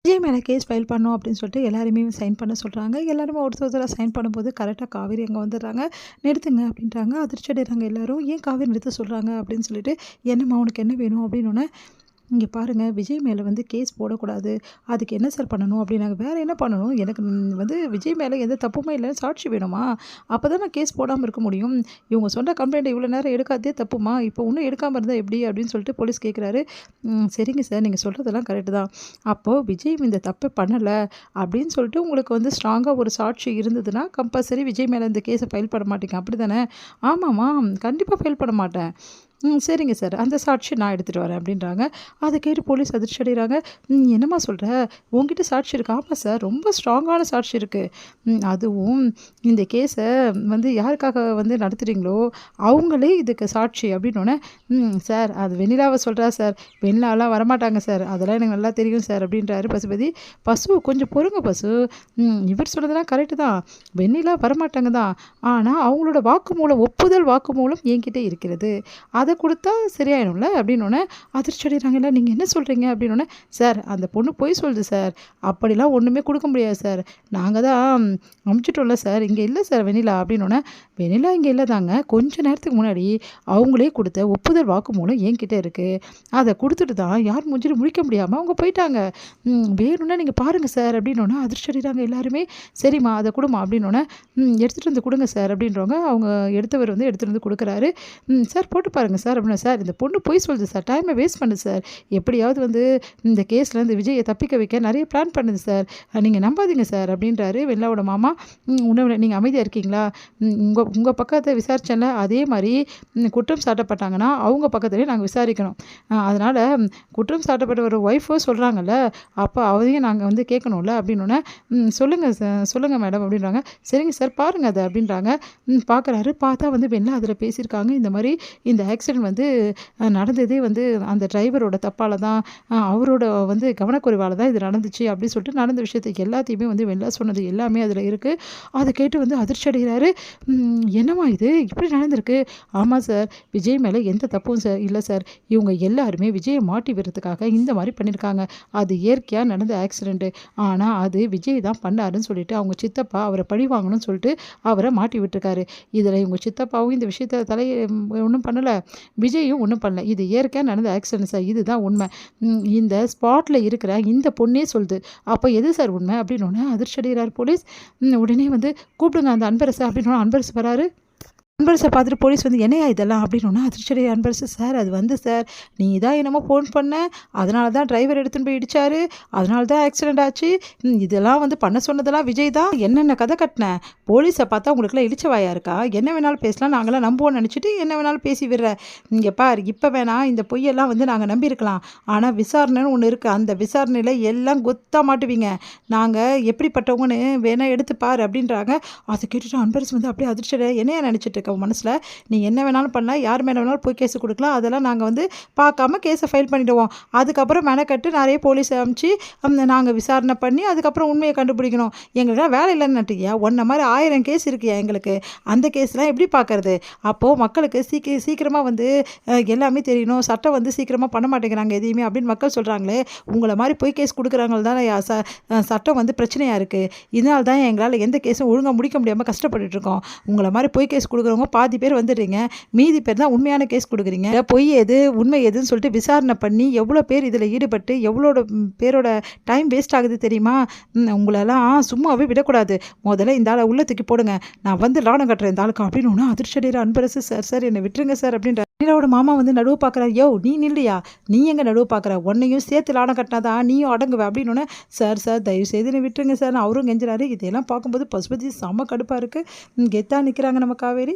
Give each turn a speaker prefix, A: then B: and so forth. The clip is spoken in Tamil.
A: விஜய் மேலே கேஸ் ஃபைல் பண்ணோம் அப்படின்னு சொல்லிட்டு எல்லாருமே சைன் பண்ண சொல்கிறாங்க. எல்லாருமே ஒருத்தராக சைன் பண்ணும்போது கரெக்டாக காவேரி அங்கே வந்துடுறாங்க. நிறுத்துங்க அப்படின்றாங்க. அதிர்ச்சி அடைகிறாங்க எல்லாரும். ஏன் காவேரி நிறுத்த சொல்கிறாங்க அப்படின்னு சொல்லிட்டு, என்னம்மா உனக்கு என்ன வேணும் அப்படின்னோடனே, இங்கே பாருங்கள், விஜய் மேலே வந்து கேஸ் போடக்கூடாது. அதுக்கு என்ன சார் பண்ணணும் அப்படின்னாங்க. வேறு என்ன பண்ணணும், எனக்கு வந்து விஜய் மேலே எந்த தப்புமே இல்லைன்னு சாட்சி வேணுமா, அப்போ தான் நான் கேஸ் போடாமல் இருக்க முடியும். இவங்க சொன்ன கம்ப்ளைண்ட் இவ்வளோ நேரம் எடுக்காதே தப்புமா, இப்போ இன்னும் எடுக்காமல் இருந்தால் எப்படி அப்படின்னு சொல்லிட்டு போலீஸ் கேட்குறாரு. சரிங்க சார், நீங்கள் சொல்கிறதெல்லாம் கரெக்டு தான். அப்போது விஜய் இந்த தப்பை பண்ணலை அப்படின்னு சொல்லிட்டு உங்களுக்கு வந்து ஸ்ட்ராங்காக ஒரு சாட்சி இருந்ததுன்னா கம்பல்சரி விஜய் மேலே இந்த கேஸை ஃபைல் பண்ண மாட்டீங்க அப்படி தானே? ஆமாம்மா, கண்டிப்பாக ஃபைல் பண்ண மாட்டேன். சரிங்க சார், அந்த சாட்சி நான் எடுத்துகிட்டு வரேன் அப்படின்றாங்க. அதை கேட்டு போலீஸ் அதிர்ச்சி அடைகிறாங்க. என்னம்மா சொல்கிற, உங்ககிட்ட சாட்சி இருக்கு? ஆமாம் சார், ரொம்ப ஸ்ட்ராங்கான சாட்சி இருக்குது. அதுவும் இந்த கேஸை வந்து யாருக்காக வந்து நடத்துகிறீங்களோ அவங்களே இதுக்கு சாட்சி அப்படின்னோடனே, சார் அது வெண்ணிலாவை சொல்கிறா சார், வெண்ணிலாலாம் வரமாட்டாங்க சார், அதெல்லாம் எனக்கு நல்லா தெரியும் சார் அப்படின்றாரு பசுபதி. பசு கொஞ்சம் பொறுங்க பசு, இவர் சொல்கிறதுலாம் கரெக்டு தான், வெண்ணிலா வரமாட்டாங்க தான், ஆனால் அவங்களோட வாக்குமூலம், ஒப்புதல் வாக்குமூலம் என்கிட்ட இருக்கிறது, அதை கொடுத்தா சரியாயிடும்ல அப்படின்னோடனே அதிர்ச்சி அடைகிறாங்கல்ல. நீங்கள் என்ன சொல்கிறீங்க அப்படின்னோடனே, சார் அந்த பொண்ணு பொய் சொல்லுது சார், அப்படிலாம் ஒன்றுமே கொடுக்க முடியாது சார், நாங்கள் தான் அமுச்சிட்டோம்ல சார், இங்கே இல்லை சார் வெண்ணிலா அப்படின்னோடனே, வெண்ணிலா இங்கே இல்லை தாங்க, கொஞ்சம் நேரத்துக்கு முன்னாடி அவங்களே கொடுத்த ஒப்புதல் வாக்குமூலம் என்கிட்ட இருக்குது, அதை கொடுத்துட்டு தான் யார் மூஞ்சிட்டு முழிக்க முடியாமல் அவங்க போயிட்டாங்க, வேணும்னா நீங்கள் பாருங்கள் சார் அப்படின்னோடனே அதிர்ச்சி அடைகிறாங்க எல்லாருமே. சரிம்மா அதை கொடுமா அப்படின்னோடனே, எடுத்துகிட்டு வந்து கொடுங்க சார் அப்படின்றவங்க அவங்க எடுத்தவர் வந்து எடுத்துகிட்டு வந்து கொடுக்குறாரு. சார் போட்டு பாருங்கள் சார் அப்படின்னா, சார் இந்த பொண்ணு பொய் சொல்லுது சார், டைமை வேஸ்ட் பண்ணுது சார், எப்படியாவது வந்து இந்த கேஸில் இந்த விஜயை தப்பிக்க வைக்க நிறைய பிளான் பண்ணுது சார், நீங்கள் நம்பாதீங்க சார் அப்படின்றாரு வெண்ணிலாவோட மாமா. உணவு நீங்கள் அமைதியாக இருக்கீங்களா, உங்கள் பக்கத்தை விசாரிச்சேன்ல, அதே மாதிரி குற்றம் சாட்டப்பட்டாங்கன்னா அவங்க பக்கத்துலேயே நாங்கள் விசாரிக்கணும், அதனால் குற்றம் சாட்டப்பட்ட ஒரு ஒய்ஃபோ சொல்கிறாங்கல்ல, அப்போ அதையும் நாங்கள் வந்து கேட்கணும்ல அப்படின்னோடனே, சொல்லுங்கள் மேடம் அப்படின்றாங்க. சரிங்க சார் பாருங்கள் அதை அப்படின்றாங்க. பார்க்குறாரு. பார்த்தா வந்து வெண்ணிலா அதில் பேசியிருக்காங்க, இந்த மாதிரி இந்த ஆக்சிடெண்ட் வந்து நடந்ததே வந்து அந்த டிரைவரோட தப்பால் தான், அவரோட வந்து கவனக்குறைவால் தான் இது நடந்துச்சு அப்படின்னு சொல்லிட்டு நடந்த விஷயத்துக்கு எல்லாத்தையுமே வந்து வெண்ணிலா சொன்னது எல்லாமே அதில் இருக்குது. அதை கேட்டு வந்து அதிர்ச்சி அடைகிறாரு. என்னம்மா இது இப்படி நடந்திருக்கு? ஆமாம் சார், விஜய் மேலே எந்த தப்பும் சார் இல்லை சார், இவங்க எல்லாருமே விஜயை மாட்டி விடுறதுக்காக இந்த மாதிரி பண்ணியிருக்காங்க, அது இயற்கையாக நடந்த ஆக்சிடெண்ட்டு, ஆனால் அது விஜய் தான் பண்ணாருன்னு சொல்லிட்டு அவங்க சித்தப்பா அவரை பழி வாங்கணும்னு சொல்லிட்டு அவரை மாட்டி விட்டுருக்காரு. இதில் இவங்க சித்தப்பாவும் இந்த விஷயத்தை ஒன்றும் பண்ணலை, விஜயும் ஒன்றும் பண்ணல, இது இயற்கையாக நடந்த ஆக்சிடென்ட் சார், இதுதான் உண்மை, இந்த ஸ்பாட்டில் இருக்கிற இந்த பொண்ணே சொல்லுது, அப்போ எது சார் உண்மை அப்படின்னோடனே அதிர்ச்சி அடைகிறார் போலீஸ். உடனே வந்து கூப்பிடுங்க அந்த அன்பரசை அப்படின்னோட அன்பரசு வராரு. அன்பரசை பார்த்துட்டு போலீஸ் வந்து என்னையா இதெல்லாம் அப்படின்னோன்னா அதிர்ச்சி அன்பரசு, சார் அது வந்து சார் நீ தான் என்னமோ ஃபோன் பண்ண, அதனால தான் டிரைவர் எடுத்துன்னு போய் இடிச்சாரு, அதனால தான் ஆக்சிடெண்ட் ஆச்சு, இதெல்லாம் வந்து பண்ண சொன்னதெல்லாம் விஜய் தான், என்னென்ன கதை கட்டினேன், போலீஸை பார்த்தா உங்களுக்குலாம் இழிச்ச வாயா இருக்கா, என்ன வேணாலும் பேசலாம், நாங்களாம் நம்புவோம்னு நினச்சிட்டு என்ன வேணாலும் பேசி விடுறேன், இங்கே பார் இப்போ வேணாம் இந்த பொய்யெல்லாம் வந்து நாங்கள் நம்பியிருக்கலாம், ஆனால் விசாரணைன்னு ஒன்று இருக்குது, அந்த விசாரணையில் எல்லாம் கொத்தாக மாட்டுவீங்க, நாங்கள் எப்படிப்பட்டவங்கன்னு வேணால் எடுத்து பார் அப்படின்றாங்க. அதை கேட்டுட்டு அன்பரசு வந்து அப்படியே அதிர்ச்சி, என்னையா நினச்சிட்டு மனசில், நீ என்ன வேணாலும் பண்ணலாம், யார் மேலே வேணாலும் போய் கேஸ் கொடுக்கலாம், அதெல்லாம் நாங்கள் வந்து பார்க்காம கேஸை ஃபைல் பண்ணிவிடுவோம், அதுக்கப்புறம் மெனக்கட்டு நிறைய போலீஸ் அனுப்பிச்சு நாங்கள் விசாரணை பண்ணி அதுக்கப்புறம் உண்மையை கண்டுபிடிக்கணும், எங்களுக்குலாம் வேலை இல்லைன்னு நட்டியா, ஒன்றை மாதிரி 1000 கேஸ் இருக்குயா எங்களுக்கு, அந்த கேஸ்லாம் எப்படி பார்க்கறது, அப்போது மக்களுக்கு சீக்கிரமாக வந்து எல்லாமே தெரியணும், சட்டம் வந்து சீக்கிரமாக பண்ண மாட்டேங்கிறாங்க எதையுமே அப்படின்னு மக்கள் சொல்கிறாங்களே, உங்களை மாதிரி போய் கேஸ் கொடுக்குறாங்க தானே சட்டம் வந்து பிரச்சனையாக இருக்குது, இதனால தான் எங்களால் எந்த கேஸும் ஒழுங்காக முடிக்க முடியாமல் கஷ்டப்பட்டுருக்கோம், உங்களை மாதிரி போய் கேஸ் கொடுக்குறவங்க பாதி பேர் வந்துடுறீங்க, மீதி பேர் தான் உண்மையான கேஸ் கொடுக்குறீங்க, பொய் எது உண்மை எதுன்னு சொல்லிட்டு விசாரணை பண்ணி எவ்வளோ பேர் இதில் ஈடுபட்டு எவ்வளோ பேரோட டைம் வேஸ்ட் ஆகுது தெரியுமா, உங்களெல்லாம் சும்மாவே விடக்கூடாது, முதல்ல இந்த ஆளை உள்ள தூக்கி போடுங்க, நான் வந்து லாடம் கட்டுறேன் இந்த ஆளுக்கு அப்படின்னு ஒன்று அதிர்ச்சி அடைகிற அன்பரசு. சார் சார் என்னை விட்டுருங்க சார் அப்படின்ற வெண்ணிலாவோட மாமா வந்து நடுவு பார்க்குறா. யோ நீ நில்லையா, நீ எங்கே நடுவு பார்க்குற, உன்னையும் சேர்த்து லாடம் கட்டினாதான் நீயும் அடங்குவ அப்படின்னு, சார் சார் தயவு செய்து என்னை விட்டுருங்க சார் அவரும் கெஞ்சுறாரு. இதெல்லாம் பார்க்கும்போது பசுபதி செம்ம கடுப்பாக இருக்குது. கெத்தாக நிற்கிறாங்க நம்ம காவேரி.